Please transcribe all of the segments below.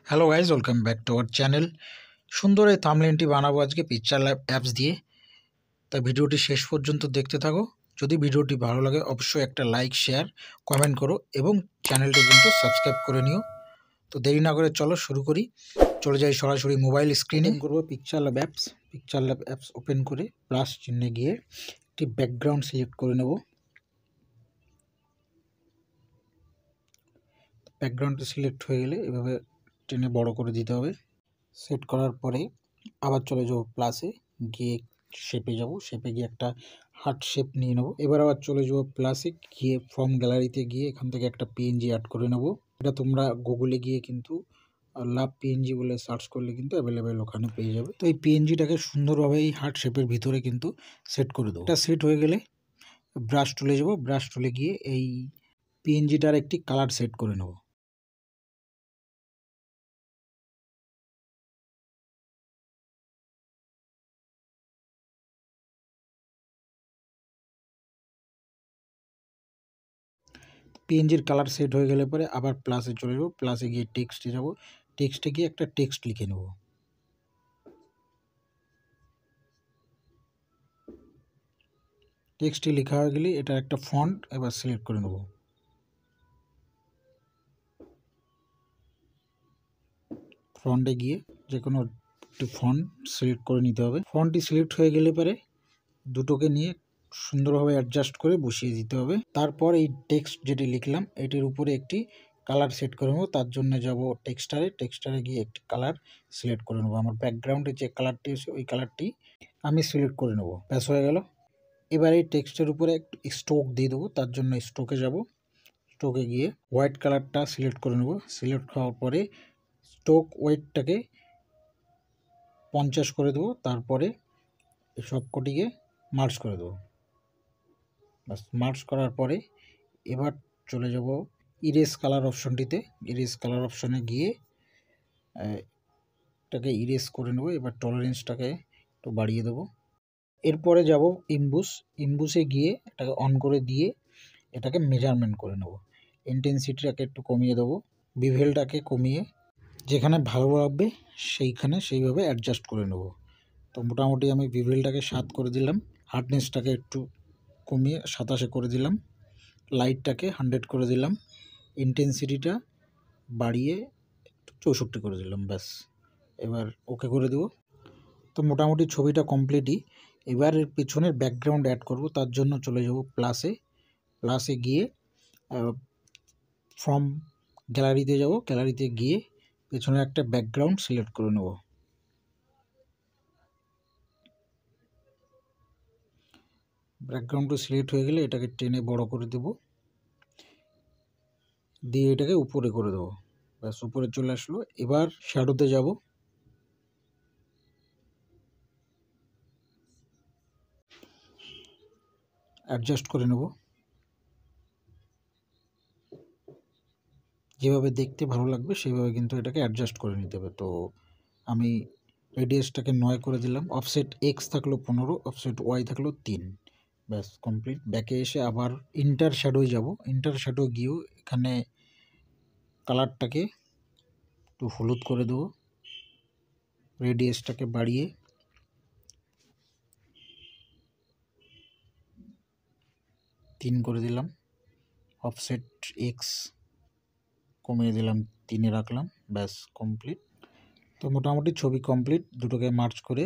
Hello guys, welcome back to our channel. সুন্দর এই থাম্বনেলটি বানাবো আজকে পিকচার ল্যাব অ্যাপস দিয়ে। তাই ভিডিওটি শেষ পর্যন্ত দেখতে থাকো। যদি ভিডিওটি ভালো লাগে অবশ্যই একটা লাইক, শেয়ার, কমেন্ট করো এবং চ্যানেলটি কিন্তু সাবস্ক্রাইব করে নিও। তো দেরি না করে চলো শুরু করি। চলে যাই সরাসরি মোবাইল স্ক্রিনে। করবো picture lab apps. Picture lab apps open করে প্লাস চিহ্নে গিয়ে একটি ব্যাকগ্রাউন্ড সিলেক্ট করে নেব। ব্যাকগ্রাউন্ডটা সিলেক্ট হয়ে গেলে এভাবে টেনে বড় করে দিতে হবে। সেট করার পরে আবার চলে যাব প্লাসে, গিয়ে শেপে যাব। শেপে গিয়ে একটা হার্ট শেপ নিয়ে নেব। এবার আবার চলে যাব প্লাসে, গিয়ে ফ্রম গ্যালারিতে গিয়ে এখান থেকে একটা পিএনজি অ্যাড করে নেব। এটা তোমরা গুগলে গিয়ে কিন্তু লাভ পিএনজি বলে সার্চ করলে কিন্তু অ্যাভেলেবেল ওখানে পেয়ে যাবে। তো এই পিএনজিটাকে সুন্দরভাবে এই হার্ট শেপের ভিতরে কিন্তু সেট করে দেবো। এটা সেট হয়ে গেলে ব্রাশ টুলে যাব। ব্রাশ টুলে গিয়ে এই পিএনজিটার একটি কালার সেট করে নেব। পিএনজির কালার সেট হয়ে গেলে পরে আবার প্লাসে চলে যাব। প্লাসে গিয়ে টেক্সটে যাব। টেক্সটে গিয়ে একটা টেক্সট লিখে নেব। টেক্সটটি লেখা হয়ে গেলে এটা একটা ফন্ট এবার সিলেক্ট করে নেব। ফন্টে গিয়ে যে কোনো একটি ফন্ট সিলেক্ট করে নিতে হবে। ফন্টটি সিলেক্ট হয়ে গেলে পরে দুটোকে নিয়ে সুন্দরভাবে অ্যাডজাস্ট করে বসিয়ে দিতে হবে। তারপর এই টেক্সট যেটি লিখলাম এটির উপরে একটি কালার সেট করে নেবো। তার জন্য যাব টেক্সটারে গিয়ে একটি কালার সিলেক্ট করে নেবো। আমার ব্যাকগ্রাউন্ডে যে কালারটি আছে ওই কালারটি আমি সিলেক্ট করে নেব। ব্যাস হয়ে গেল। এবার এই টেক্সটের উপরে একটু স্ট্রোক দিয়ে দেবো। তার জন্য স্ট্রোকে যাব। স্ট্রোকে গিয়ে হোয়াইট কালারটা সিলেক্ট করে নেব। সিলেক্ট হওয়ার পরে স্ট্রোক ওয়েটটাকে 50 করে দেবো। তারপরে সবকটিকে মার্জ করে দেবো। বাস মার্জ করার পরে এবার চলে যাব ইরেজ কালার অপশনটিতে। ইরেজ কালার অপশনে গিয়ে এটাকে ইরেজ করে নেব। এবার টলারেন্সটাকে একটু বাড়িয়ে দেবো। এরপরে যাব ইমবুসে গিয়ে এটাকে অন করে দিয়ে এটাকে মেজারমেন্ট করে নেব। ইন্টেন্সিটিটাকে একটু কমিয়ে দেবো। বিভেলটাকে কমিয়ে যেখানে ভালো লাগবে সেইভাবে অ্যাডজাস্ট করে নেব। তো মোটামুটি আমি বিভেলটাকে 7 করে দিলাম। হার্ডনেসটাকে একটু কমিয়ে 27 করে দিলাম। লাইটটাকে 100 করে দিলাম। ইন্টেন্সিটিটা বাড়িয়ে 64 করে দিলাম। ব্যাস এবার ওকে করে দেব। তো মোটামুটি ছবিটা কমপ্লিটই। এবার এর পেছনের ব্যাকগ্রাউন্ড অ্যাড করব। তার জন্য চলে যাব প্লাসে গিয়ে ফ্রম গ্যালারিতে যাব। গ্যালারিতে গিয়ে পেছনে একটা ব্যাকগ্রাউন্ড সিলেক্ট করে নেব। ব্যাকগ্রাউন্ডটা সিলেক্ট হয়ে গেলে এটাকে টেনে বড় করে দেব, দিয়ে এটাকে উপরে করে দেবো। ব্যাস উপরে চলে আসলো। এবার শ্যাডোতে যাব। অ্যাডজাস্ট করে নেব যেভাবে দেখতে ভালো লাগবে সেইভাবে কিন্তু এটাকে অ্যাডজাস্ট করে নিতে হবে। তো আমি রেডিয়াসটাকে 9 করে দিলাম। অফসেট এক্স থাকলো 15, অফসেট ওয়াই থাকলো 3। ব্যাস কমপ্লিট। ব্যাকে এসে আবার ইন্টার শ্যাডোয় যাব। ইন্টার শ্যাডো গিয়েও এখানে কালারটাকে একটু হলুদ করে দেবো। রেডিয়াসটাকে বাড়িয়ে 3 করে দিলাম। অফসেট এক্স কমিয়ে দিলাম, 3-এ রাখলাম। ব্যাস কমপ্লিট। তো মোটামুটি ছবি কমপ্লিট। দুটোকে মার্চ করে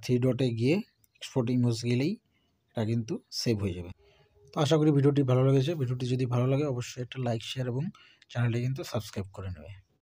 3 ডটে গিয়ে এক্সপোর্ট ইমেজ গেলেই এটা কিন্তু সেভ হয়ে যাবে। তো আশা করি ভিডিওটি ভালো লেগেছে। ভিডিওটি যদি ভালো লাগে অবশ্যই একটা লাইক, শেয়ার এবং চ্যানেলটি কিন্তু সাবস্ক্রাইব করে নেবে।